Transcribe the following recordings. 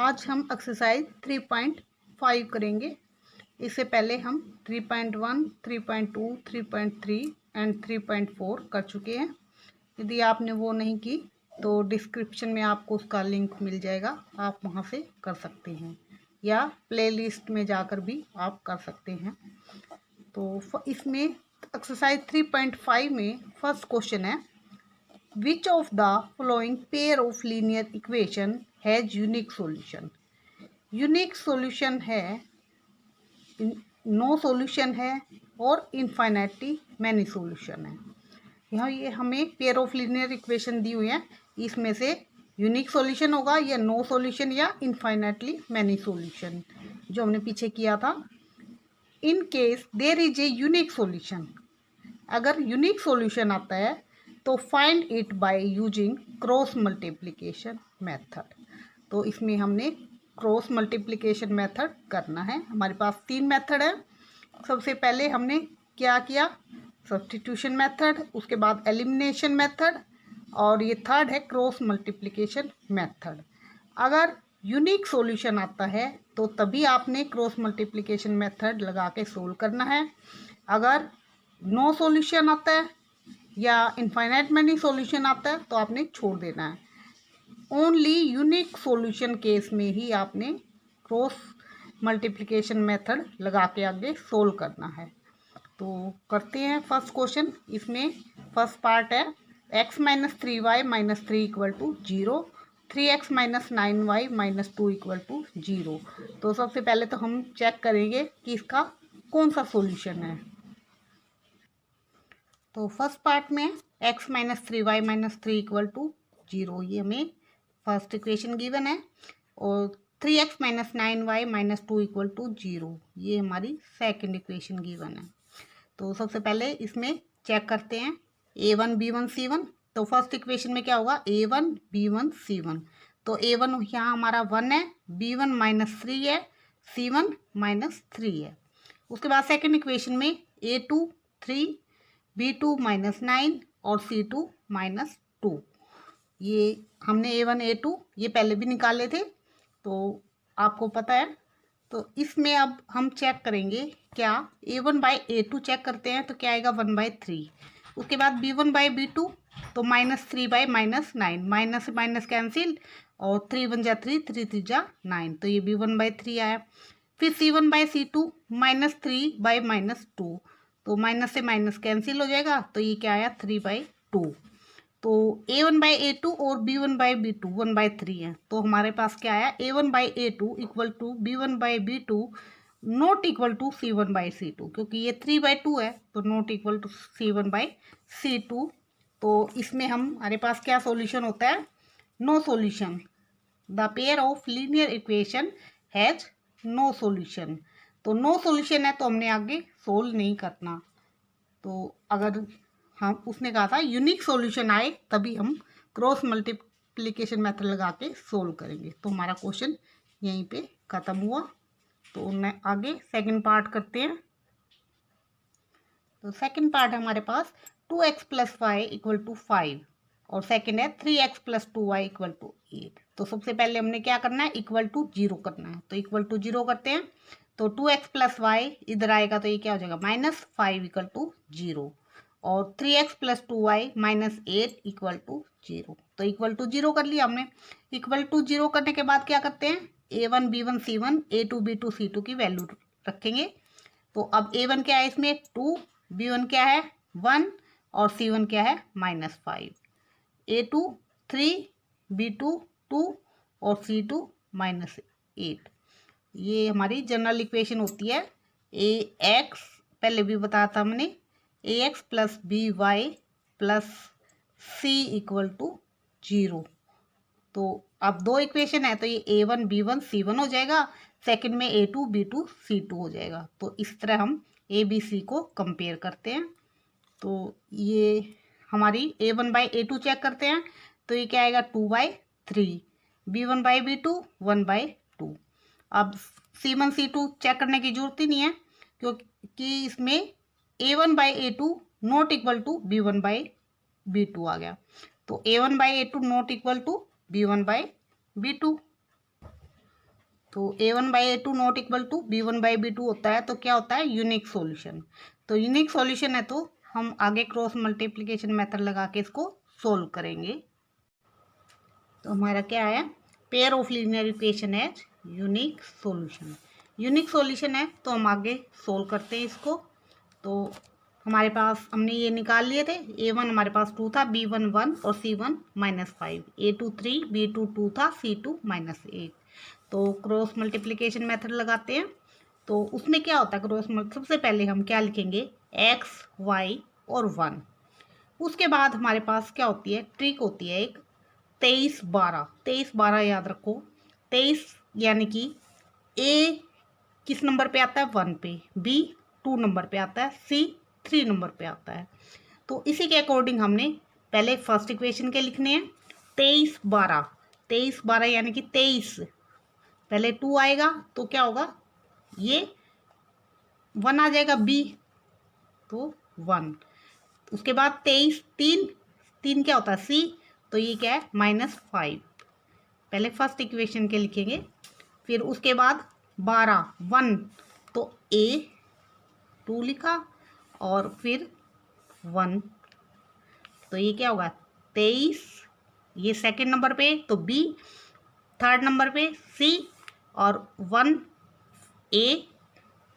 आज हम एक्सरसाइज 3.5 करेंगे। इससे पहले हम 3.1, 3.2, 3.3 एंड 3.4 कर चुके हैं। यदि आपने वो नहीं की तो डिस्क्रिप्शन में आपको उसका लिंक मिल जाएगा, आप वहाँ से कर सकते हैं या प्लेलिस्ट में जाकर भी आप कर सकते हैं। तो इसमें एक्सरसाइज 3.5 में फर्स्ट क्वेश्चन है, Which of the following pair of linear equation has unique solution? Unique solution है, नो सॉल्यूशन है और इनफाइनाइटली मैनी सॉल्यूशन है। यहाँ ये हमें पेयर ऑफ लीनियर इक्वेशन दी हुई है, इसमें से यूनिक सॉल्यूशन होगा या नो सॉल्यूशन या इनफाइनाइटली मैनी सॉल्यूशन, जो हमने पीछे किया था। In case there is a unique solution, अगर यूनिक सॉल्यूशन आता है तो find it by using cross multiplication method. तो इसमें हमने क्रॉस मल्टीप्लिकेशन मेथड करना है। हमारे पास 3 मेथड है। सबसे पहले हमने क्या किया, सब्स्टिट्यूशन मेथड, उसके बाद एलिमिनेशन मेथड और ये थर्ड है क्रॉस मल्टीप्लिकेशन मेथड। अगर यूनिक सॉल्यूशन आता है तो तभी आपने क्रॉस मल्टीप्लिकेशन मेथड लगा के सोल्व करना है। अगर नो सॉल्यूशन आता है या इनफाइनाइट मैनी सॉल्यूशन आता है तो आपने छोड़ देना है। ओनली यूनिक सॉल्यूशन केस में ही आपने क्रॉस मल्टीप्लिकेशन मेथड लगा के आगे सोल्व करना है। तो करते हैं फर्स्ट क्वेश्चन। इसमें फर्स्ट पार्ट है x minus 3y minus 3 equal to 0, 3x minus 9y minus 2 equal to 0। तो सबसे पहले तो हम चेक करेंगे कि इसका कौन सा सॉल्यूशन है। तो फर्स्ट पार्ट में x minus 3y minus 3 equal to 0, ये हमें फर्स्ट इक्वेशन गिवन है। और 3x minus 9y minus 2 equal to 0, ये हमारी सेकंड इक्वेशन गिवन है। तो सबसे पहले इसमें चेक करते हैं a1 b1 c1। तो फर्स्ट इक्वेशन में क्या होगा, a1 b1 c1। तो a1 यहाँ हमारा 1 है, b1 माइनस 3 है, c1 माइनस 3 है। उसके बाद सेकंड इक्वेशन में a2 3, b2 माइनस 9 और c2 माइनस 2। ये हमने a1 a2 ये पहले भी निकाले थे, तो आपको पता है। तो इसमें अब हम चेक करेंगे, क्या a1 बाई a2 चेक करते हैं तो क्या आएगा 1/3। उसके बाद b1 बाई b2 तो माइनस 3 बाई माइनस 9, माइनस से माइनस कैंसिल और 3 1 जा 3, 3 3 जा 9, तो ये भी 1/3 आया। फिर c1 by c2 minus 3 by minus 2, तो माइनस से माइनस कैंसिल हो जाएगा, तो ये क्या आया 3/2। तो a1 बाई a2 और b1 बाई b2 1/3 है, तो हमारे पास क्या आया a1 by a2 equal to b1 by b2 not equal to c1 by c2, क्योंकि ये 3/2 है तो not equal to c1 by c2। तो इसमें हमारे पास क्या सॉल्यूशन होता है, no solution. The pair of linear equation has no solution. तो नो सॉल्यूशन है तो हमने आगे सोल्व नहीं करना। तो अगर हम उसने कहा था यूनिक सॉल्यूशन आए तभी हम क्रॉस मल्टीप्लिकेशन मेथड लगा के सोल्व करेंगे। तो हमारा क्वेश्चन यहीं पे ख़त्म हुआ। तो आगे सेकंड पार्ट करते हैं। तो सेकंड पार्ट है हमारे पास 2x plus Y equal to 5 और सेकंड है 3x plus 2y equal to 8। तो सबसे पहले हमने क्या करना है, इक्वल टू 0 करना है। तो इक्वल टू 0 करते हैं। तो 2x प्लस वाई इधर आएगा तो ये क्या हो जाएगा माइनस 5 इक्वल टू 0 और 3x plus 2y minus 8 equal to 0। तो इक्वल टू 0 कर लिया हमने। इक्वल टू 0 करने के बाद क्या करते हैं, a1 b1 c1 a2 b2 c2 की वैल्यू रखेंगे। तो अब a1 क्या है इसमें 2, b1 क्या है 1 और c1 क्या है माइनस 5, a2 3, b2 2 और c2 माइनस 8। ये हमारी जनरल इक्वेशन होती है। ax पहले भी बताया था हमने, ax plus by plus c equal to 0। तो अब दो इक्वेशन है तो ये a1 b1 c1 हो जाएगा, सेकंड में a2 b2 c2 हो जाएगा। तो इस तरह हम a b c को कंपेयर करते हैं। तो ये हमारी a1 बाई a2 चेक करते हैं तो ये क्या आएगा 2/3, b1 बाई b2 1/2। अब c1 c2 चेक करने की जरूरत ही नहीं है, क्योंकि इसमें a1 by a2 not equal to b1 by b2 आ गया। तो a1 by a2 not equal to b1 by b2। तो a1/a2 not equal to b1/b2 होता है, तो क्या होता है यूनिक सॉल्यूशन। तो यूनिक सॉल्यूशन है तो हम आगे क्रॉस मल्टीप्लिकेशन मेथड लगा के इसको सोल्व करेंगे। तो हमारा क्या है, pair of linear equation has unique solution. Unique solution है तो हम आगे सोल्व करते हैं इसको। तो हमारे पास हमने ये निकाल लिए थे, a1 हमारे पास 2 था, b1 1 और c1 -5, a2 3, b2 2 था, c2 -8। तो क्रॉस मल्टीप्लिकेशन मेथड लगाते हैं। तो उसमें क्या होता है क्रॉस सबसे पहले हम क्या लिखेंगे, x y और 1। उसके बाद हमारे पास क्या होती है, ट्रिक होती है एक 23/12। 23/12 याद रखो। 23 यानी कि a किस नंबर पे आता है, 1 पे, b 2 नंबर पे आता है, c 3 नंबर पे आता है। तो इसी के अकॉर्डिंग हमने पहले फर्स्ट इक्वेशन के लिखने हैं। 23/12, 23/12 यानी कि 23 पहले 2 आएगा तो क्या होगा, ये 1 आ जाएगा, b तो 1। उसके बाद 23 3, 3 क्या होता है c, तो ये क्या है -5। पहले फर्स्ट इक्वेशन के लिखेंगे। फिर उसके बाद 12 1, तो a 2 लिखा और फिर 1, तो ये क्या होगा 23, ये सेकंड नंबर पे तो b, थर्ड नंबर पे c और 1 a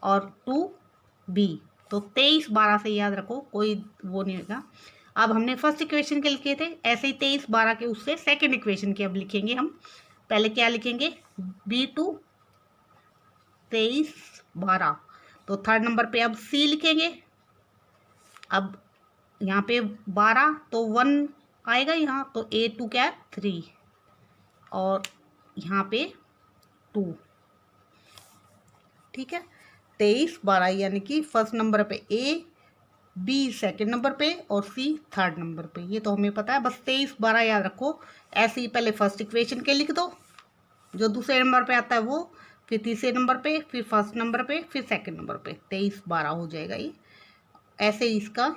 और 2 b। तो 23/12 से याद रखो, कोई वो नहीं होगा। अब हमने फर्स्ट इक्वेशन के लिखे थे, ऐसे ही 23/12 के उससे सेकंड इक्वेशन के अब लिखेंगे हम। पहले क्या लिखेंगे, b2 23/12, तो थर्ड नंबर पे अब c लिखेंगे। अब यहाँ पे 12 तो 1 आएगा यहाँ, तो a2 क्या है 3 और यहाँ पे 2, ठीक है। 23/12 यानी कि फर्स्ट नंबर पे a, b सेकंड नंबर पे और c थर्ड नंबर पे, ये तो हमें पता है। बस 23/12 याद रखो। ऐसे ही पहले फर्स्ट इक्वेशन के लिख दो, जो दूसरे नंबर पे आता है वो, फिर तीसरे नंबर पे, फिर फर्स्ट नंबर पे, फिर सेकंड नंबर पे, 23/12 हो जाएगा ये। ऐसे ही इसका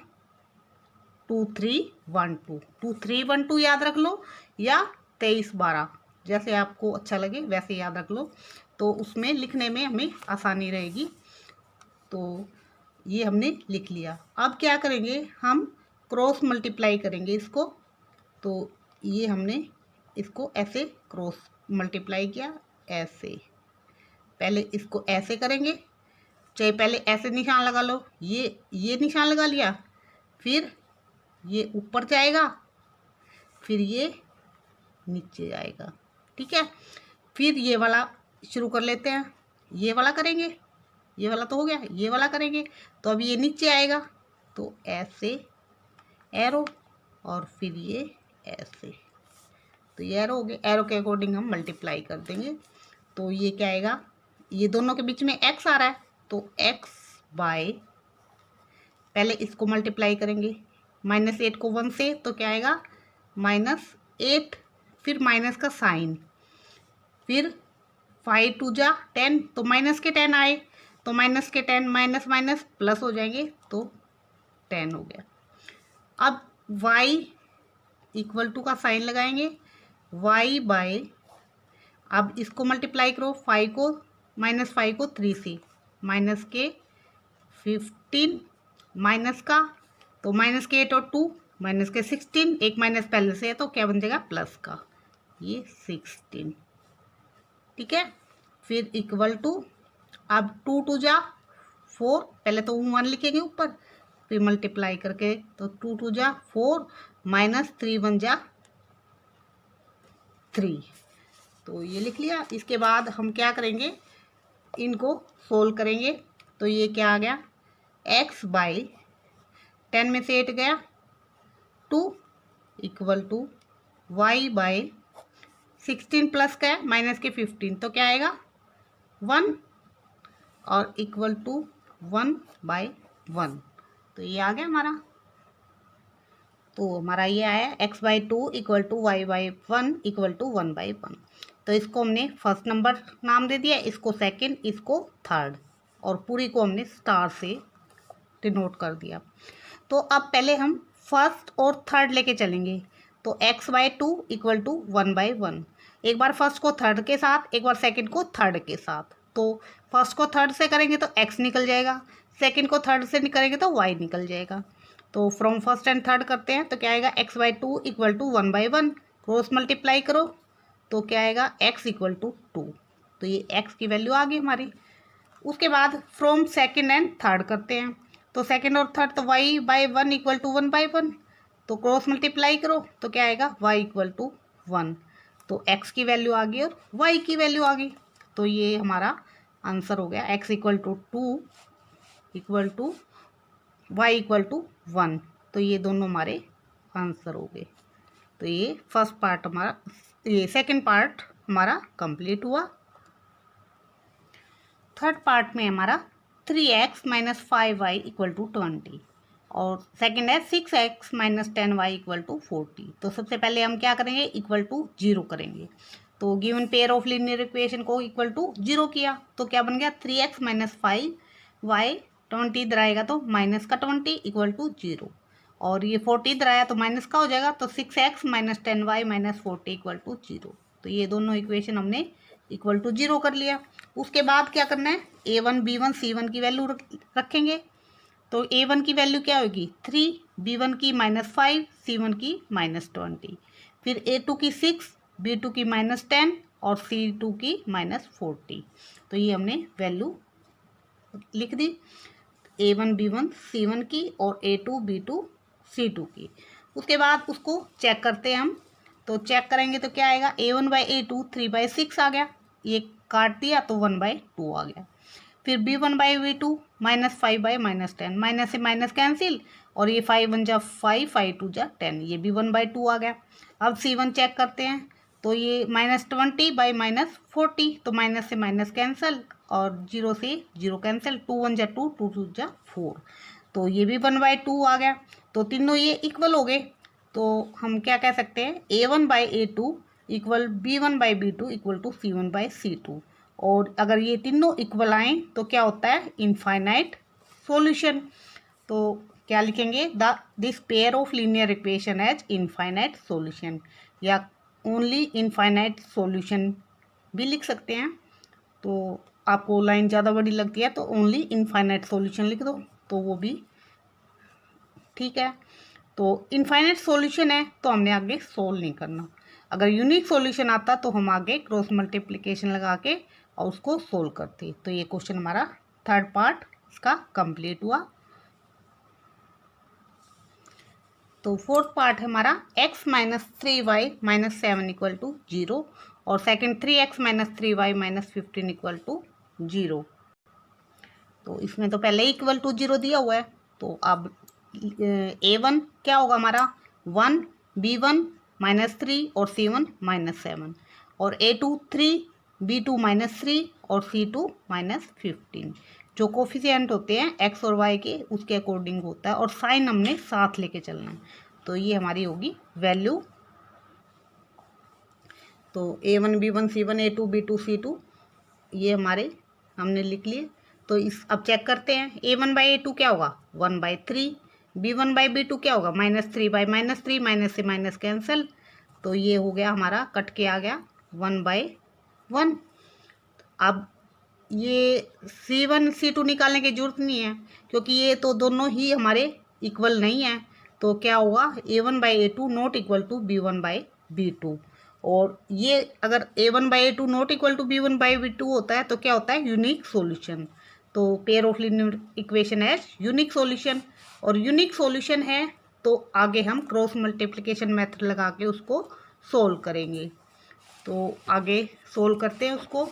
2 3 1 2, 2 3 1 2 याद रख लो, या 23/12 जैसे आपको अच्छा लगे वैसे याद रख लो, तो उसमें लिखने में हमें आसानी रहेगी। तो ये हमने लिख लिया। अब क्या करेंगे, हम क्रॉस मल्टीप्लाई करेंगे इसको। तो ये हमने इसको ऐसे क्रॉस मल्टीप्लाई किया, ऐसे पहले इसको ऐसे करेंगे, चाहे पहले ऐसे निशान लगा लो, ये निशान लगा लिया, फिर ये ऊपर जाएगा, फिर ये नीचे जाएगा, ठीक है। फिर ये वाला शुरू कर लेते हैं, ये वाला करेंगे, ये वाला तो हो गया, ये वाला करेंगे, तो अब ये नीचे आएगा, तो ऐसे एरो और फिर ये ऐसे, तो ये एरो हो गए। एरो के अकॉर्डिंग हम मल्टीप्लाई कर देंगे। तो ये क्या आएगा, ये दोनों के बीच में x आ रहा है, तो x बाय, पहले इसको मल्टीप्लाई करेंगे, -8 को 1 से, तो क्या आएगा -8, फिर माइनस का साइन, फिर 5 2 जा 10, तो माइनस के 10 आए, तो माइनस के 10 माइनस माइनस प्लस हो जाएंगे, तो 10 हो गया। अब y इक्वल टू का साइन लगाएंगे, y बाय, अब इसको मल्टीप्लाई करो, 5 को -5 को 3 से, माइनस के 15 माइनस का, तो माइनस के 8 और 2 माइनस के 16, एक माइनस पहले से है तो क्या बन जाएगा प्लस का, ये 16, ठीक है। फिर इक्वल टू, अब 2 2 जा 4, पहले तो 1 लिखेंगे ऊपर, फिर मल्टीप्लाई करके, तो 2 2 जा 4 -3 1 जा 3, तो ये लिख लिया। इसके बाद हम क्या करेंगे, इनको सोल्व करेंगे। तो ये क्या आ गया, x बाई 10 में से 8 गया 2 equal to y by 16 plus का है माइनस के 15, तो क्या आएगा 1 और इक्वल टू 1/1, तो ये आ गया हमारा। तो हमारा ये आया x/2 equal to y/1 equal to 1/1। तो इसको हमने फर्स्ट नंबर नाम दे दिया, इसको सेकंड, इसको थर्ड, और पूरी को हमने स्टार से डिनोट कर दिया। तो अब पहले हम फर्स्ट और थर्ड लेके चलेंगे। तो x/2 इक्वल टू 1/1, एक बार फर्स्ट को थर्ड के साथ, एक बार सेकंड को थर्ड के साथ। तो फर्स्ट को थर्ड से करेंगे तो x निकल जाएगा, सेकंड को थर्ड से करेंगे तो y निकल जाएगा। तो फ्रॉम फर्स्ट एंड थर्ड करते हैं तो क्या आएगा, x/2 equal to 1/1, cross multiply करो तो क्या आएगा, x इक्वल टू 2। तो ये x की वैल्यू आ गई हमारी। उसके बाद फ्रॉम सेकंड एंड थर्ड करते हैं तो सेकंड और थर्ड तो y/1 इक्वल टू 1/1, तो क्रॉस मल्टीप्लाई करो तो क्या आएगा, y इक्वल टू 1। तो x की वैल्यू आ गई और y की वैल्यू आ गई। तो ये हमारा आंसर हो गया, x equal to 2 equal to y equal to 1। तो ये दोनों हमारे आंसर हो गए। तो ये फर्स्ट पार्ट हमारा, ये सेकंड पार्ट हमारा कंप्लीट हुआ। थर्ड पार्ट में हमारा 3x minus 5y equal to 20 और सेकंड है 6x minus 10y equal to 40। तो सबसे पहले हम क्या करेंगे, इक्वल टू 0 करेंगे। तो given pair of linear equation को इक्वल टू 0 किया तो क्या बन गया, 3x माइनस 5y, 20 इधर आएगा तो माइनस का 20 इक्वल टू 0, और ये 40 इधर आया तो माइनस का हो जाएगा, तो 6x minus 10y minus 40 equal to 0। तो ये दोनों इक्वेशन हमने इक्वल टू 0 कर लिया। उसके बाद क्या करना है, a1 b1 c1 की वैल्यू रखेंगे। तो a1 की वैल्यू क्या होगी, 3, b1 की -5, c1 की -20, फिर a2 की 6, b2 की -10 और c2 की -40। तो ये हमने वैल्यू लिख दी, a1 b1 c1 की और a2 b2 c2 की। उसके बाद उसको चेक करते हैं हम। तो चेक करेंगे तो क्या आएगा, a1/a2 3/6 आ गया, ये काट दिया तो 1/2 आ गया। फिर b1/b2 -5/-10, माइनस से माइनस कैंसिल और ये 5 1 जा 5, 5 2 जा 10, ये भी 1/2 आ गया। अब c1 चेक करते हैं तो ये -20/-40, तो माइनस से माइनस कैंसिल और 0 से 0 कैंसिल, 2 1 जा 2, 2 2 जा 4, तो ये भी 1/2 आ गया। तो तीनों ये इक्वल हो गए। तो हम क्या कह सकते हैं, a1/a2 equal b1/b2 equal to c1/c2। और अगर ये तीनों इक्वल आए तो क्या होता है, इनफाइनाइट सॉल्यूशन। तो क्या लिखेंगे, this pair of linear equation has infinite solution, या ओनली इनफाइनाइट सॉल्यूशन भी लिख सकते हैं। तो आपको लाइन ज़्यादा बड़ी लगती है तो ओनली इनफाइनाइट सॉल्यूशन लिख दो, तो वो भी ठीक है। तो इनफाइनाइट सॉल्यूशन है तो हमने आगे सोल्व नहीं करना। अगर यूनिक सॉल्यूशन आता तो हम आगे क्रॉस मल्टीप्लिकेशन लगा के और उसको सोल्व करते। तो ये क्वेश्चन हमारा थर्ड पार्ट इसका कंप्लीट हुआ। तो फोर्थ पार्ट है हमारा x minus 3y minus 7 equal to 0 और second 3x minus 3y minus 15 equal to 0। तो इसमें तो पहले ही इक्वल टू 0 दिया हुआ है। तो अब a1 क्या होगा हमारा 1, b1 -3 और c1 -7 और a2 3, b2 -3 और c2 -15। जो कोफिशिएंट होते हैं x और y के उसके अकॉर्डिंग होता है और साइन हमने साथ लेके चलना है। तो ये हमारी होगी वैल्यू। तो a1 b1 c1 a2 b2 c2 ये हमारे हमने लिख लिए। तो इस अब चेक करते हैं, a1/a2 क्या होगा 1/3, b1/b2 क्या होगा -3/-3, माइनस से माइनस कैंसिल, तो ये हो गया हमारा कट के आ गया 1/1। अब ये c1 c2 निकालने की जरूरत नहीं है क्योंकि ये तो दोनों ही हमारे इक्वल नहीं है। तो क्या होगा a1/a2 not equal to b1/b2, और ये अगर a1/a2 not equal to b1/b2 होता है तो क्या होता है, यूनिक सॉल्यूशन। तो पेयर ऑफ लीनियर इक्वेशन है यूनिक सॉल्यूशन, और यूनिक सॉल्यूशन है तो आगे हम क्रॉस मल्टीप्लिकेशन मेथड लगा के उसको सोल्व करेंगे। तो आगे सोल्व करते हैं उसको।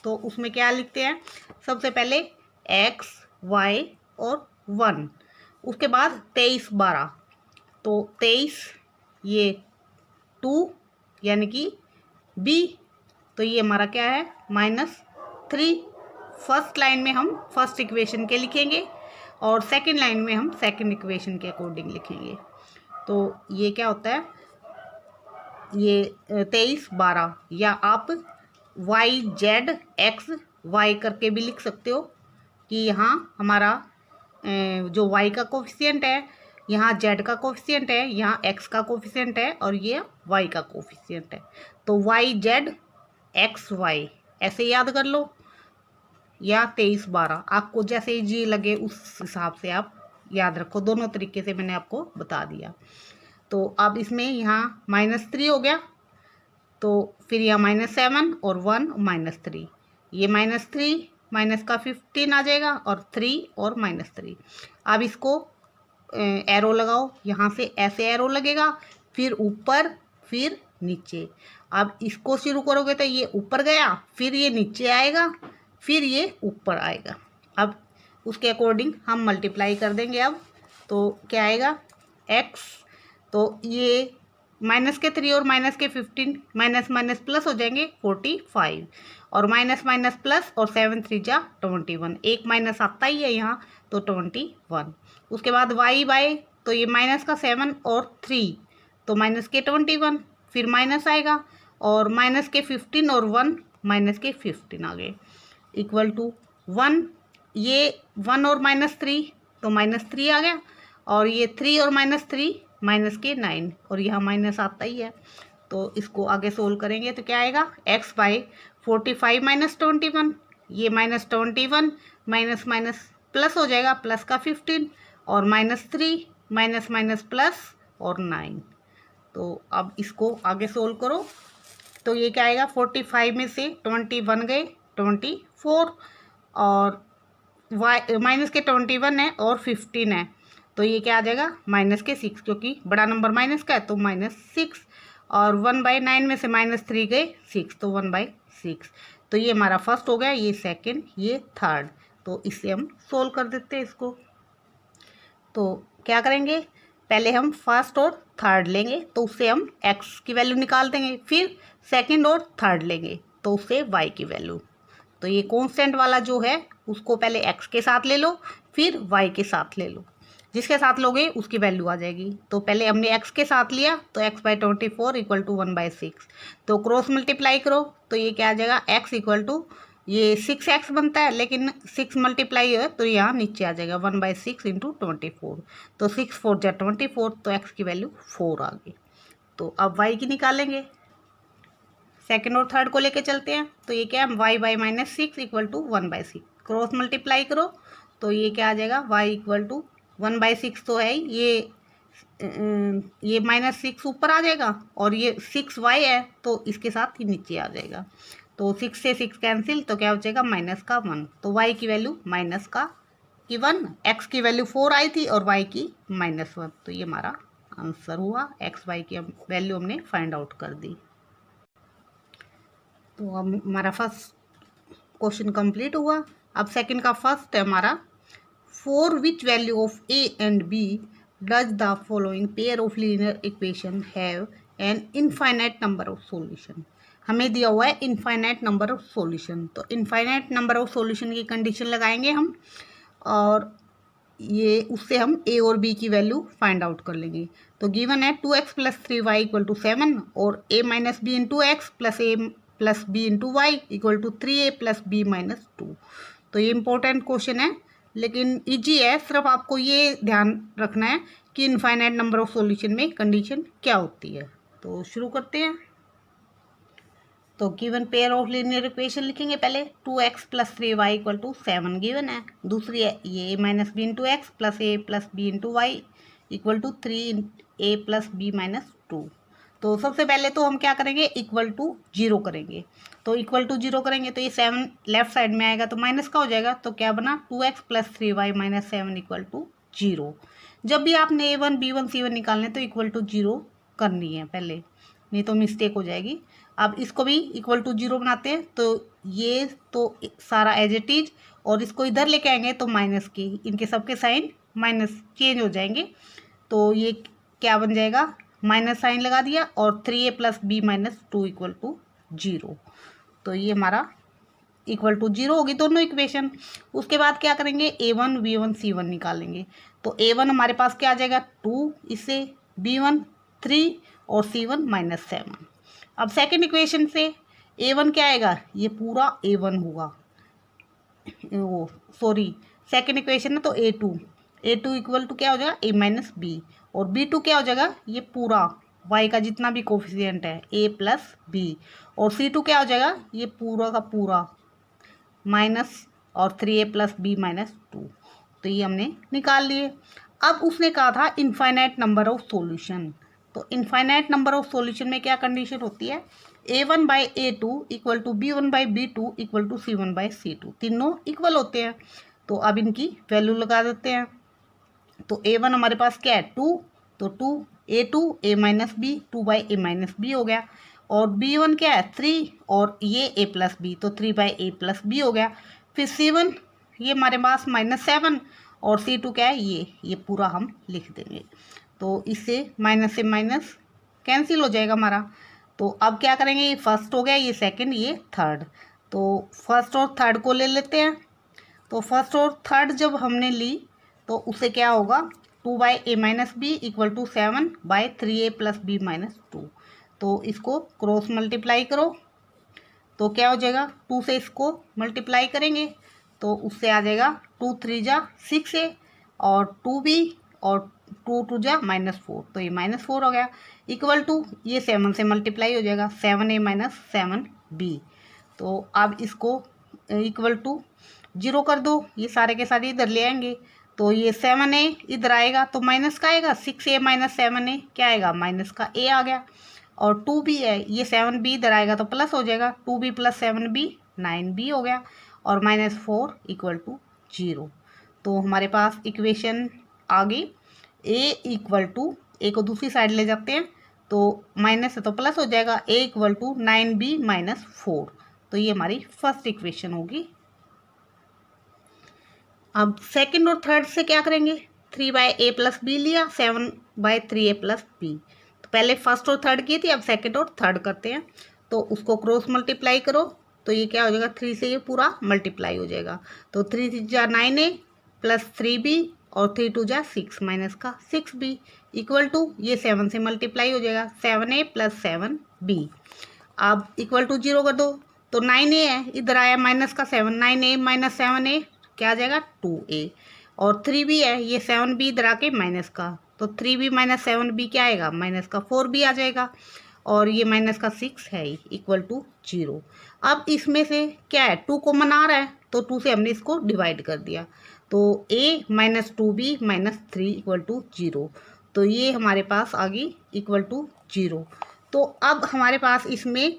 तो उसमें क्या लिखते हैं, सबसे पहले x y और 1, उसके बाद 23 12, तो 23 ये 2 यानी कि b, तो ये हमारा क्या है -3। फर्स्ट लाइन में हम फर्स्ट इक्वेशन के लिखेंगे और सेकंड लाइन में हम सेकंड इक्वेशन के अकॉर्डिंग लिखेंगे। तो ये क्या होता है, ये 23 12, या आप y z x y करके भी लिख सकते हो कि यहाँ हमारा जो y का कोफिशिएंट है, यहाँ z का कोफिशिएंट है, यहाँ x का कोफिशिएंट है और ये y का कोफिशिएंट है। तो YZ XY ऐसे याद कर लो, या 23/12, आपको जैसे जी लगे उस हिसाब से आप याद रखो। दोनों तरीके से मैंने आपको बता दिया। तो अब इसमें यहाँ -3 हो गया, तो फिर यहाँ -7 और 1 -3, ये -3 माइनस का 15 आ जाएगा और 3 और -3। अब इसको एरो लगाओ, यहाँ से ऐसे एरो लगेगा, फिर ऊपर फिर नीचे। अब इसको शुरू करोगे तो ये ऊपर गया, फिर ये नीचे आएगा, फिर ये ऊपर आएगा। अब उसके अकॉर्डिंग हम मल्टीप्लाई कर देंगे। अब तो क्या आएगा x, तो ये -3 और -15 माइनस माइनस प्लस हो जाएंगे 45, और माइनस माइनस प्लस और 7 3 जा 21, एक माइनस आता ही है यहाँ, तो 21। उसके बाद y तो ये माइनस का 7 और 3, तो माइनस के 21, फिर माइनस आएगा, और माइनस के 15 और 1 माइनस के 15 आ गए, इक्वल टू 1। ये 1 और -3 तो -3 आ गया, और ये 3 और -3 माइनस के 9, और यहाँ माइनस आता ही है। तो इसको आगे सोल्व करेंगे तो क्या आएगा x बाई 45 - 21, ये -21 माइनस माइनस प्लस हो जाएगा, प्लस का 15 और -3 माइनस माइनस प्लस और 9। तो अब इसको आगे सोल्व करो तो ये क्या आएगा 45 में से 21 गए 24, और माइनस के 21 है और 15 है, तो ये क्या आ जाएगा माइनस के 6, क्योंकि बड़ा नंबर माइनस का है तो -6, और 1/9 में से -3 गए 6, तो 1/6। तो ये हमारा फर्स्ट हो गया, ये सेकंड, ये थर्ड। तो इससे हम सोल्व कर देते हैं इसको। तो क्या करेंगे, पहले हम फर्स्ट और थर्ड लेंगे तो उससे हम x की वैल्यू निकाल देंगे, फिर सेकंड और थर्ड लेंगे तो उससे y की वैल्यू। तो ये कांस्टेंट वाला जो है उसको पहले x के साथ ले लो, फिर y के साथ ले लो, जिसके साथ लोगे उसकी वैल्यू आ जाएगी। तो पहले हमने x के साथ लिया तो x/24 इक्वल टू 1/6, तो क्रॉस मल्टीप्लाई करो तो ये क्या आ जाएगा x इक्वल टू, ये 6x बनता है लेकिन 6 मल्टीप्लाई है तो यहाँ नीचे आ जाएगा 1/6 इंटू 24, तो 6 4 जा 24, तो x की वैल्यू 4 आ गई। तो अब y की निकालेंगे, सेकंड और थर्ड को लेके चलते हैं। तो ये क्या है y/-6 equal to 1/6, cross multiply करो तो ये क्या आ जाएगा y इक्वल टू 1/6 तो है ये -6 ऊपर आ जाएगा, और ये 6y है तो इसके साथ ही नीचे आ जाएगा। तो 6 से 6 कैंसिल, तो क्या हो जाएगा -1, तो y की वैल्यू -1, x की वैल्यू 4 आई थी और y की -1, तो ये हमारा आंसर हुआ। x y की वैल्यू हमने फाइंड आउट कर दी। तो अब हमारा फर्स्ट क्वेश्चन कंप्लीट हुआ। अब सेकंड का फर्स्ट है हमारा, for which value of a and b does the following pair of linear equation have an infinite number of solution. हमें दिया हुआ है इनफाइनाइट नंबर ऑफ सॉल्यूशन, तो इनफाइनाइट नंबर ऑफ सॉल्यूशन की कंडीशन लगाएंगे हम, और ये उससे हम a और b की वैल्यू फाइंड आउट कर लेंगे। तो गिवन है 2x + 3y = 7 और a - b × x + a + b × y = 3a + b - 2। तो ये इंपॉर्टेंट क्वेश्चन है लेकिन इजी है, सिर्फ आपको ये ध्यान रखना है कि इनफाइनाइट नंबर ऑफ सॉल्यूशन में कंडीशन क्या होती है। तो शुरू करते हैं। तो given pair of linear equation लिखेंगे पहले, 2x + 3y = 7 गिवन है। दूसरी है ये a - b × x + a + b × y = 3a + b - 2। तो सबसे पहले तो हम क्या करेंगे इक्वल टू 0 करेंगे। तो इक्वल टू 0 करेंगे तो ये 7 लेफ्ट साइड में आएगा तो माइनस का हो जाएगा, तो क्या बना 2x + 3y - 7 = 0। जब भी आपने a1 b1 c1 निकालने तो इक्वल टू 0 करनी है पहले, नहीं तो मिस्टेक हो जाएगी। अब इसको भी इक्वल टू 0 बनाते हैं, तो ये तो सारा एज इट इज, और इसको इधर लेके आएंगे तो माइनस के, इनके सबके साइन माइनस चेंज हो जाएंगे। तो ये क्या बन जाएगा माइनस साइन लगा दिया, और 3a + b - 2 = 0। तो ये हमारा इक्वल टू 0 होगी दोनों इक्वेशन। उसके बाद क्या करेंगे a1 b1 c1 निकालेंगे। तो a1 हमारे पास क्या आ जाएगा 2, इससे b1 3 और c1 -7। अब सेकंड इक्वेशन से a1 क्या आएगा, ये पूरा a1 होगा, वो सॉरी सेकंड इक्वेशन है तो a2 इक्वल टू क्या हो जाएगा a - b, और b2 क्या हो जाएगा ये पूरा वाई का जितना भी कोफिशिएंट है ए प्लस बी, और C2 क्या हो जाएगा, ये पूरा का पूरा माइनस और 3A प्लस बी माइनस 2। तो ये हमने निकाल लिए। अब उसने कहा था इनफाइनाइट नंबर ऑफ सॉल्यूशन। तो इनफाइनाइट नंबर ऑफ सॉल्यूशन में क्या कंडीशन होती है, A1 by A2 equal to B1 by B2 equal to C1 by C2, तीनों इक्वल होते हैं। तो अब इनकी वैल्यू लगा देते हैं। तो A1 हमारे पास क्या है 2, तो 2 A2 A minus B 2 by A minus B हो गया, और B1 क्या है 3 और ये A प्लस बी, तो 3 बाई A प्लस बी हो गया। फिर C1 ये हमारे पास -7 और C2 क्या है ये पूरा हम लिख देंगे। तो इससे माइनस से माइनस कैंसिल हो जाएगा हमारा। तो अब क्या करेंगे, ये फर्स्ट हो गया, ये सेकंड, ये थर्ड। तो फर्स्ट और थर्ड को ले लेते हैं। तो फर्स्ट और थर्ड जब हमने ली तो उससे क्या होगा, 2 by A minus B equal to 7 by 3A plus B minus 2। तो इसको क्रॉस मल्टीप्लाई करो तो क्या हो जाएगा, 2 से इसको मल्टीप्लाई करेंगे तो उससे आ जाएगा 2 3 जा 6A और 2B और 2 2 जा -4, तो ये -4 हो गया, इक्वल टू ये 7 से मल्टीप्लाई हो जाएगा 7A माइनस 7B। तो अब इसको इक्वल टू 0 कर दो, ये सारे के सारे इधर ले आएंगे। तो ये 7A इधर आएगा तो माइनस का आएगा, 6A माइनस 7A क्या आएगा, माइनस का A आ गया। और 2B है, ये 7B इधर आएगा तो प्लस हो जाएगा, 2B प्लस 7B 9B हो गया, और -4 इक्वल टू 0। तो हमारे पास इक्वेशन आ गई A इक्वल टू, A को दूसरी साइड ले जाते हैं तो माइनस है तो प्लस हो जाएगा, A equal to 9B minus 4। तो ये हमारी फर्स्ट इक्वेशन होगी। अब सेकंड और थर्ड से क्या करेंगे, 3 बाई A प्लस बी लिया, 7 बाई 3A प्लस बी। तो पहले फर्स्ट और थर्ड की थी, अब सेकंड और थर्ड करते हैं। तो उसको क्रॉस मल्टीप्लाई करो तो ये क्या हो जाएगा, 3 से ये पूरा मल्टीप्लाई हो जाएगा। तो 3 3 जा 9A प्लस 3B और 3 2 जा 6 माइनस का 6B इक्वल टू ये 7 से मल्टीप्लाई हो जाएगा 7A प्लस 7B। अब इक्वल टू 0 कर दो तो 9A है, इधर आया माइनस का 7, 9A माइनस 7A क्या आ जाएगा 2A, और 3B है, ये 7B इधर आके माइनस का, तो 3B माइनस 7B क्या आएगा, माइनस का 4B आ जाएगा, और ये माइनस का 6 है इक्वल टू 0। अब इसमें से क्या है 2 कॉमन आ रहा है तो 2 से हमने इसको डिवाइड कर दिया, तो A minus 2B minus 3 equal to 0। तो ये हमारे पास आ गई इक्वल टू 0। तो अब हमारे पास इसमें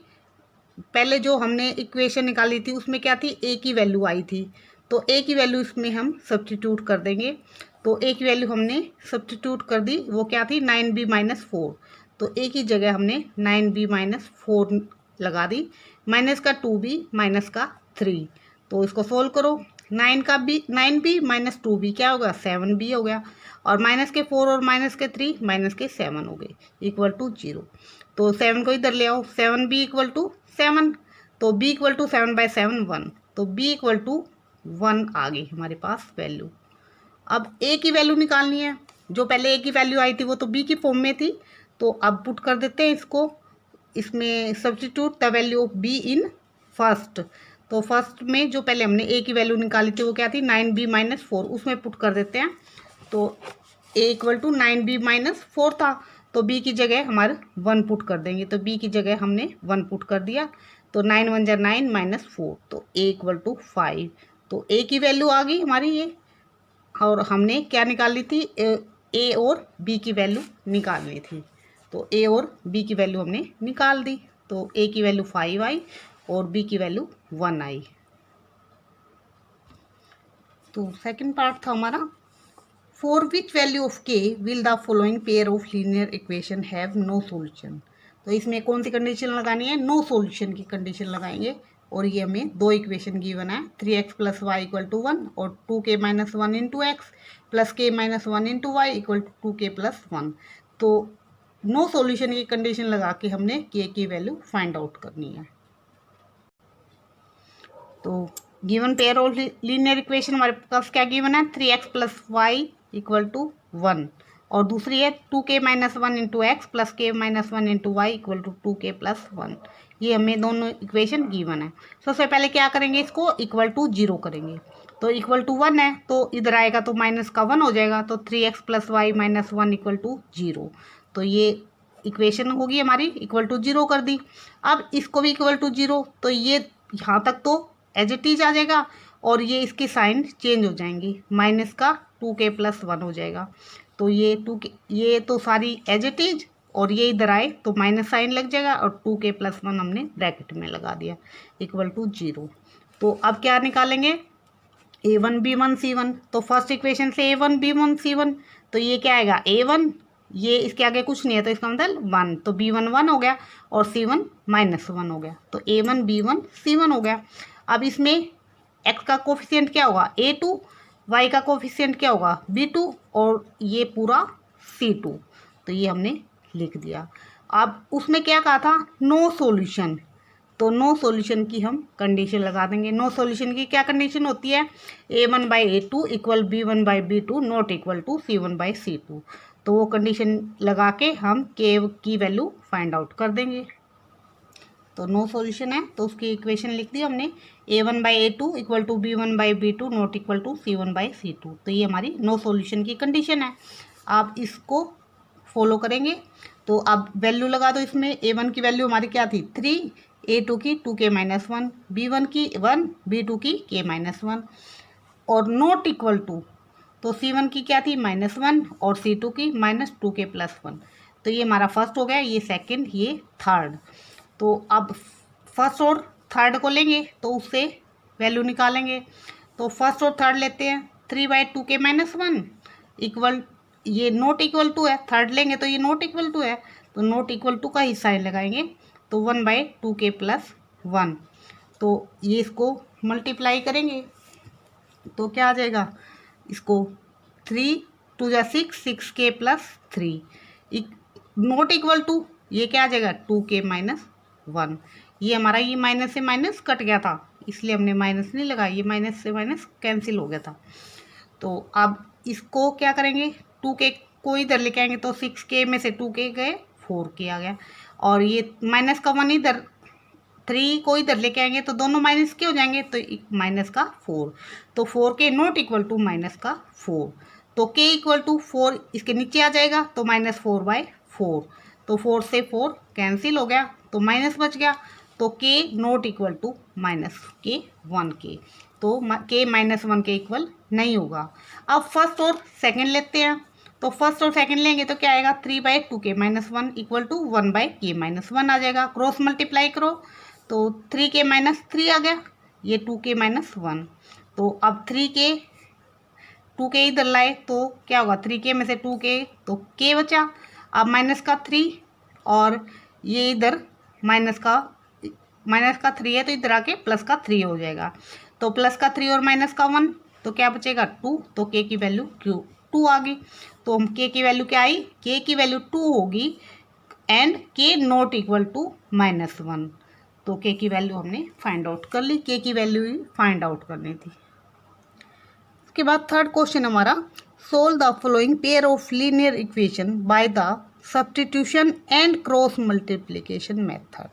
पहले जो हमने इक्वेशन निकाली थी उसमें क्या थी, A की वैल्यू आई थी, तो A की वैल्यू इसमें हम सब्स्टिट्यूट कर देंगे। तो A की वैल्यू हमने सब्स्टिट्यूट कर दी, वो क्या थी 9B माइनस 4। तो A की जगह हमने 9B माइनस 4 लगा दी, माइनस का 2B माइनस का 3। तो इसको सोल्व करो, 9B माइनस 2B क्या होगा 7B हो गया, और माइनस के 4 और माइनस के 3 माइनस के 7 हो गए इक्वल टू 0। तो 7 को इधर ले आओ, 7B इक्वल टू 7, तो B इक्वल टू 7 बाई 7 1, तो B इक्वल टू 1 आ गई हमारे पास वैल्यू। अब A की वैल्यू निकालनी है, जो पहले A की वैल्यू आई थी वो तो B की फॉर्म में थी, तो अब पुट कर देते हैं इसको, इसमें substitute the value of B in first. तो फर्स्ट में जो पहले हमने A की वैल्यू निकाली थी वो क्या थी 9B माइनस 4, उसमें पुट कर देते हैं। तो A equal to 9B minus 4 था, तो B की जगह हमारे 1 पुट कर देंगे, तो B की जगह हमने 1 पुट कर दिया, तो 9 1 जा 9 माइनस 4, तो A इक्वल टू 5। तो A की वैल्यू आ गई हमारी ये, और हमने क्या निकाली थी, A और B की वैल्यू निकालनी थी, तो A और B की वैल्यू हमने निकाल दी। तो A की वैल्यू 5 आई और B की वैल्यू 1 आई। तो सेकंड पार्ट था हमारा, for which value of K will the following pair of linear equation have no solution. तो इसमें कौन सी कंडीशन लगानी है, नो सॉल्यूशन की कंडीशन लगाएंगे, और ये हमें 2 इक्वेशन गिवन है, 3x plus Y equal to 1 और 2k minus 1 into x plus k minus 1 into y equal to 2k plus 1। तो नो सॉल्यूशन की कंडीशन लगा के हमने k की वैल्यू फाइंड आउट करनी है। तो given pair of linear equation हमारे पास क्या गिवन है, 3x plus Y equal to 1, और दूसरी है 2k minus 1 into x plus k minus 1 into y equal to 2k plus 1। ये हमें दोनों इक्वेशन गिवन है। सबसे पहले क्या करेंगे, इसको इक्वल टू 0 करेंगे, तो इक्वल टू 1 है तो इधर आएगा तो माइनस का 1 हो जाएगा, तो 3x plus y minus 1 equal to 0। तो ये इक्वेशन होगी हमारी इक्वल टू 0 कर दी। अब इसको भी इक्वल टू 0, तो ये यहाँ तक तो एज इट इज आ जाएगा और ये इसके साइन चेंज हो जाएंगे, माइनस का 2k+1 हो जाएगा। तो ये 2k, ये तो सारी एज इट इज, और ये इधर आए तो माइनस साइन लग जाएगा और 2k+1 हमने ब्रैकेट में लगा दिया इक्वल टू 0। तो अब क्या निकालेंगे, a1 b1 c1। तो फर्स्ट इक्वेशन से a1 b1 c1, तो ये क्या आएगा a1, ये इसके आगे कुछ नहीं है तो इसका मतलब 1, तो b1 1 हो गया और c1 -1 हो गया, तो a1 b1 c1 हो गया। अब इसमें x का कोफिशिएंट क्या होगा a2, y का कोफिशिएंट क्या होगा b2 और ये पूरा c2, तो ये हमने लिख दिया। अब उसमें क्या कहा था, नो सॉल्यूशन, तो नो सॉल्यूशन की हम कंडीशन लगा देंगे। नो सॉल्यूशन की क्या कंडीशन होती है, a1/a2 equal b1/b2 not equal to c1/c2। तो वो कंडीशन लगा के हम k की वैल्यू फाइंड आउट कर देंगे। तो नो सॉल्यूशन है तो उसकी इक्वेशन लिख दी हमने, a1/a2 equal to b1/b2 not equal to c1/c2। तो ये हमारी नो सॉल्यूशन की कंडीशन है। आप इसको फॉलो करेंगे तो अब वैल्यू लगा दो इसमें। a1 की वैल्यू हमारी क्या थी 3, a2 की 2k-1, b1 की 1, b2 की k-1 और नॉट इक्वल टू, तो c1 की क्या थी -1 और c2 की -2k+1। तो ये हमारा फर्स्ट हो गया, ये सेकंड, ये थर्ड। तो अब फर्स्ट और थर्ड को लेंगे तो उससे वैल्यू निकालेंगे। तो फर्स्ट और थर्ड लेते हैं, 3/2k-1 इक्वल, ये नॉट इक्वल टू है, थर्ड लेंगे तो ये नॉट इक्वल टू है, तो नॉट इक्वल टू का ही साइन लगाएंगे, तो 1/2k+1। तो ये इसको मल्टीप्लाई करेंगे तो क्या आ जाएगा, इसको 3 2 जा 6, 6k+3 नॉट इक्वल टू, ये क्या आ जाएगा 2k-1। ये हमारा ये माइनस से माइनस कट गया था इसलिए हमने माइनस नहीं लगाया, ये माइनस से माइनस कैंसिल हो गया था। तो अब इसको क्या करेंगे, 2k को इधर लेके आएंगे तो 6k में से 2k गए 4k आ गया, और ये माइनस का 1 इधर, 3 को इधर लेके आएंगे तो दोनों माइनस के हो जाएंगे, तो माइनस का 4, तो 4k not equal to minus का 4, तो k इक्वल टू 4 इसके नीचे आ जाएगा तो -4/4, तो 4 से 4 कैंसिल हो गया तो माइनस बच गया, तो k not equal to -1k, तो k -1 के इक्वल नहीं होगा। अब फर्स्ट और सेकंड लेते हैं, तो फर्स्ट और सेकंड लेंगे तो क्या आएगा 3/2k-1 इक्वल टू 1/k-1 आ जाएगा। क्रॉस मल्टीप्लाई करो तो 3k-3 आ गया, ये 2k-1, तो अब 2k इधर लाए तो क्या होगा, 3k में से 2k तो k बचा, अब माइनस का 3 और ये इधर माइनस का 3 है तो इधर आके प्लस का 3 हो जाएगा, तो प्लस का 3 और माइनस का 1 तो क्या बचेगा 2, तो k की वैल्यू 2 आ गई। तो हम k की वैल्यू क्या आई, k की वैल्यू 2 होगी and k not equal to -1, तो k की वैल्यू हमने फाइंड आउट कर ली, k की वैल्यू ही फाइंड आउट करनी थी। उसके बाद थर्ड क्वेश्चन हमारा, solve the following pair of linear equation by the substitution and cross multiplication method.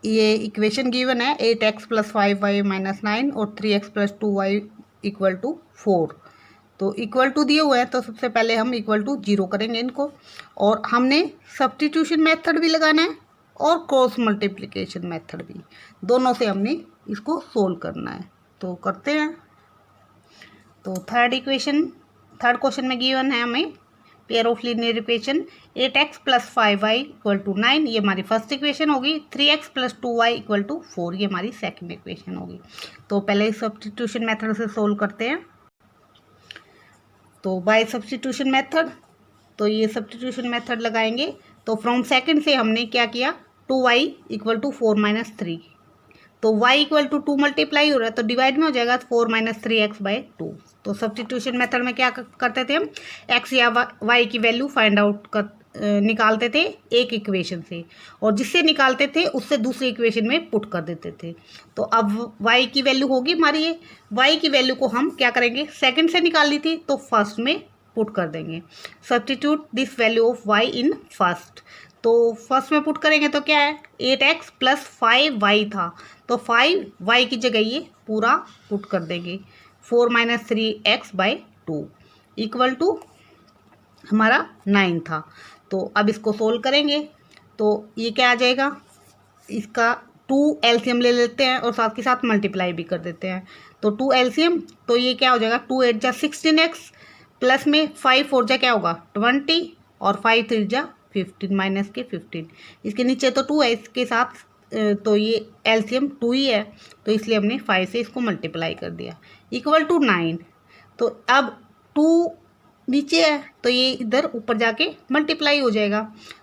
ये इक्वेशन गिवन है 8x + 5y - 9 और 3x + 2y = 4। तो इक्वल टू दिए हुए हैं तो सबसे पहले हम इक्वल टू 0 करेंगे इनको, और हमने सब्स्टिट्यूशन मेथड भी लगाना है और क्रॉस मल्टीप्लिकेशन मेथड भी, दोनों से हमने इसको सोल्व करना है। तो करते हैं। तो थर्ड क्वेश्चन में गिवन है हमें pair of linear equation 8x + 5y = 9, ये हमारी फर्स्ट इक्वेशन होगी। 3x + 2y = 4, ये हमारी सेकंड इक्वेशन होगी। तो पहले सब्स्टिट्यूशन मेथड से सोल्व करते हैं। तो बाय सब्स्टिट्यूशन मेथड, तो ये सब्स्टिट्यूशन मेथड लगाएंगे तो फ्रॉम सेकंड से हमने क्या किया, 2y = 4 - 3, तो y = 2 मल्टीप्लाई हो रहा है तो डिवाइड में हो जाएगा 4 - 3x/2। तो सब्स्टिट्यूशन मेथड में क्या करते थे हम, x या y की वैल्यू फाइंड आउट निकालते थे एक इक्वेशन से, और जिससे निकालते थे उससे दूसरी इक्वेशन में पुट कर देते थे। तो अब y की वैल्यू होगी हमारी, ये y की वैल्यू को हम क्या करेंगे, सेकंड से निकालनी थी तो फर्स्ट में पुट कर देंगे। Substitute this value of y in first, तो फर्स्ट में पुट करेंगे तो क्या है 8x + 5y था, तो 5y की जगह ये पूरा पुट कर देंगे, 4 - 3x/2 = हमारा 9 था। तो अब इसको सोल्व करेंगे तो ये क्या आ जाएगा, इसका 2 एलसीएम ले लेते हैं और साथ के साथ मल्टीप्लाई भी कर देते हैं। तो 2 एलसीएम, तो ये क्या हो जाएगा 2 8 जा 16x प्लस में 5 4 जा क्या होगा 20 और 5 3 जा 15 माइनस के 15। इसके नीचे तो 2 है, इसके साथ तो ये एलसीएम 2 ही है, तो इसलिए हमने 5 से इसको मल्टीप्लाई कर दिया इक्वल टू 9। तो अब 2 नीचे है तो ये इधर ऊपर जाके मल्टीप्लाई हो जाएगा।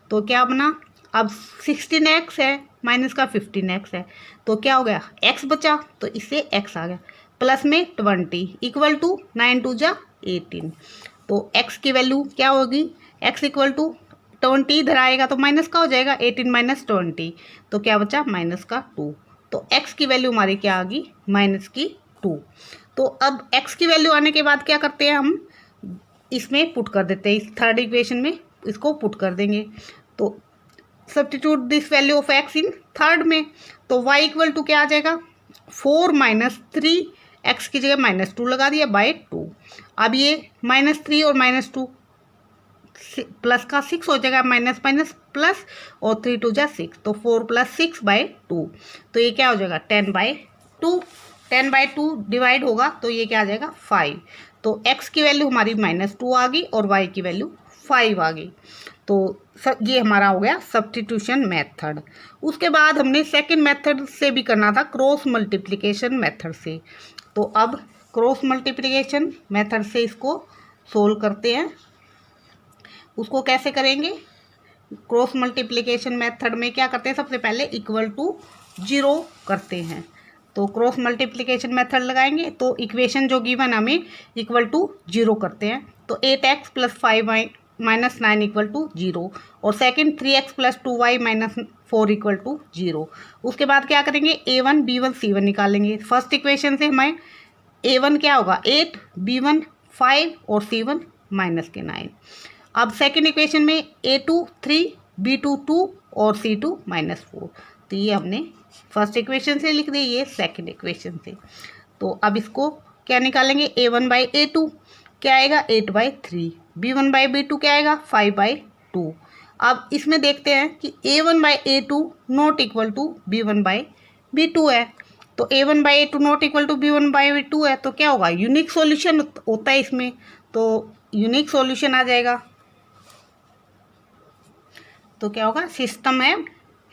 तो क्या बना, अब 16x है माइनस का 15x है, तो क्या हो गया x बचा, तो इससे x आ गया प्लस में 20 इक्वल टू 9 2 जा 18। तो x की वैल्यू क्या होगी, x इक्वल टू 20 इधर आएगा तो माइनस का हो जाएगा 18 माइनस 20, तो क्या बचा माइनस का 2। तो x की वैल्यू हमारी क्या आ गई माइनस की 2। तो अब x की वैल्यू आने के बाद क्या करते हैं, हम इसमें पुट कर देते हैं, इस थर्ड इक्वेशन में इसको पुट कर देंगे। तो substitute this value of x in third में, तो y इक्वल टू क्या आ जाएगा 4 माइनस 3, x की जगह माइनस 2 लगा दिया बाय 2। अब ये -3 और -2 प्लस का 6 हो जाएगा, माइनस माइनस प्लस और 3 2 जा 6, तो 4 + 6 बाय 2, तो ये क्या हो जाएगा 10/2। 10/2 डिवाइड होगा तो ये क्या आ जाएगा 5। तो x की वैल्यू हमारी -2 आ गई और y की वैल्यू 5 आ गई। तो ये हमारा हो गया सब्स्टिट्यूशन मेथड। उसके बाद हमने सेकंड मेथड से भी करना था, क्रॉस मल्टीप्लिकेशन मेथड से। तो अब क्रॉस मल्टीप्लिकेशन मेथड से इसको सोल्व करते हैं। उसको कैसे करेंगे, क्रॉस मल्टीप्लिकेशन मेथड में क्या करते हैं, सबसे पहले इक्वल टू 0 करते हैं। तो क्रॉस मल्टीप्लिकेशन मेथड लगाएंगे तो इक्वेशन जो गिवन हमें इक्वल टू 0 करते हैं। तो 8x + 5y - 9 इक्वल टू 0 और second 3x + 2y - 4 equal to 0। उसके बाद क्या करेंगे a1 b1 c1 निकालेंगे। फर्स्ट इक्वेशन से हमें a1 क्या होगा 8, b1 5 और c1 -9। अब सेकंड इक्वेशन में a2 3, b2 2 और c2 -4। तो ये हमने फर्स्ट इक्वेशन से लिख दी, ये सेकंड इक्वेशन से। तो अब इसको क्या निकालेंगे a1/a2 क्या आएगा 8/3, b1/b2 क्या आएगा 5/2। अब इसमें देखते हैं कि a1/a2 not equal to b1/b2 है। तो a1/a2 not equal to b1/b2 है, तो क्या होगा यूनिक सॉल्यूशन होता है इसमें, तो यूनिक सॉल्यूशन आ जाएगा। तो क्या होगा सिस्टम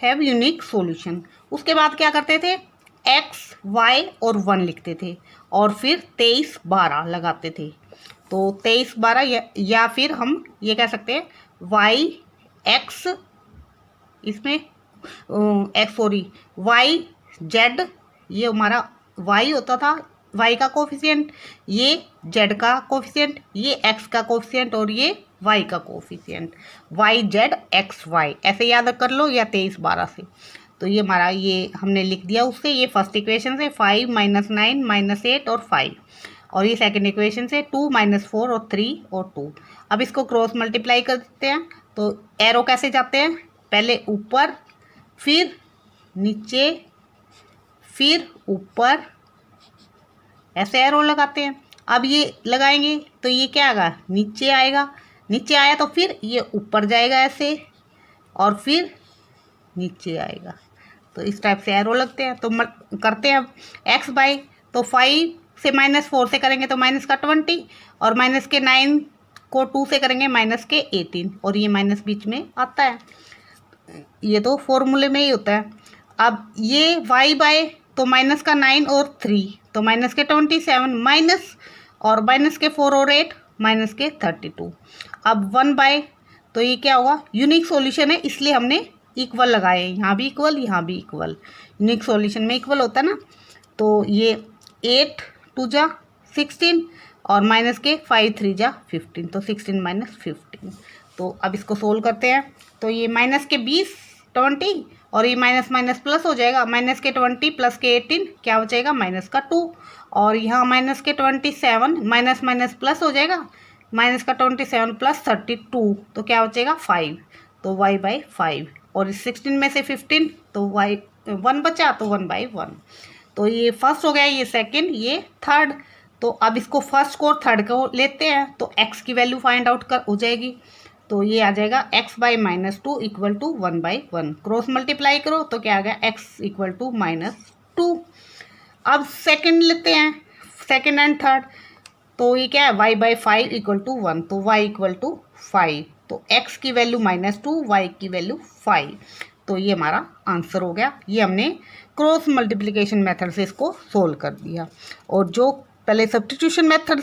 हैव यूनिक सॉल्यूशन। उसके बाद क्या करते थे x, y और 1 लिखते थे और फिर 23 12 लगाते थे। तो 23 12 या फिर हम ये कह सकते हैं y x, इसमें y z, ये हमारा y होता था y का कोफिशिएंट, ये z का कोफिशिएंट, ये x का कोफिशिएंट और ये y का coefficient, y z x y ऐसे याद कर लो या 23 12 से। तो ये हमारा ये हमने लिख दिया उससे, ये फर्स्ट इक्वेशन से 5 -9 -8 और 5, और ये सेकंड इक्वेशन से 2 -4 और 3 और 2। अब इसको क्रॉस मल्टीप्लाई कर देते हैं। तो एरो कैसे जाते हैं, पहले ऊपर फिर नीचे फिर ऊपर, ऐसे एरो लगाते हैं। अब ये लगाएंगे तो ये क्या आएगा नीचे आएगा, नीचे आया तो फिर ये ऊपर जाएगा ऐसे और फिर नीचे आएगा। तो इस टाइप से एरो लगते हैं। तो करते हैं अब x बाई, तो 5 से -4 से करेंगे तो -20 और -9 को 2 से करेंगे -18 और ये माइनस बीच में आता है, ये तो फॉर्मूले में ही होता है। अब ये y बाय तो -9 और 3 तो -27 माइनस और -4 और 8 -32। अब 1 बाय तो ये क्या होगा यूनिक सॉल्यूशन है, इसलिए हमने इक्वल लगाए, यहाँ भी इक्वल यहाँ भी इक्वल, यूनिक सॉल्यूशन में इक्वल होता है ना। तो ये 8 2 जा 16 और -5 3 जा 15, तो 16 - 15। तो अब इसको सोल्व करते हैं। तो ये -20 20 और ये माइनस माइनस प्लस हो जाएगा, -20 + 18 क्या बचेगा -2 और यहाँ -27 माइनस माइनस प्लस हो जाएगा, -27 + 32 तो क्या बचेगा 5, तो y/5 और 16 में से 15 तो y 1 बचा तो 1/1। तो ये फर्स्ट हो गया, ये सेकंड, ये थर्ड। तो अब इसको फर्स्ट को और थर्ड को लेते हैं तो x की वैल्यू फाइंड आउट कर हो जाएगी। तो ये आ जाएगा x by minus two equal to 1/1। Cross multiply करो तो क्या आ गया x इक्वल टू -2। अब सेकंड लेते हैं, सेकंड एंड थर्ड। तो ये क्या है y/5 इक्वल टू 1, तो y इक्वल टू 5। तो x की वैल्यू -2, y की वैल्यू 5। तो ये हमारा आंसर हो गया। ये हमने क्रॉस मल्टीप्लिकेशन मेथड से इसको सोल्व कर दिया। और जो पहले सब्स्टिट्यूशन मेथड,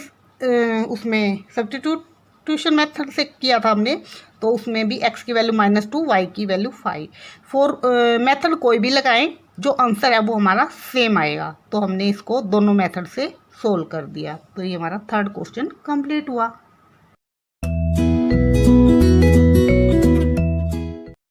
उसमें सब्स्टिट्यूशन मेथड से किया था हमने, तो उसमें भी x की वैल्यू -2, y की वैल्यू 5। फोर मेथड कोई भी लगाएं, जो आंसर है वो हमारा सेम आएगा। तो हमने इसको दोनों मेथड से सोल्व कर दिया। तो ये हमारा थर्ड क्वेश्चन कंप्लीट हुआ।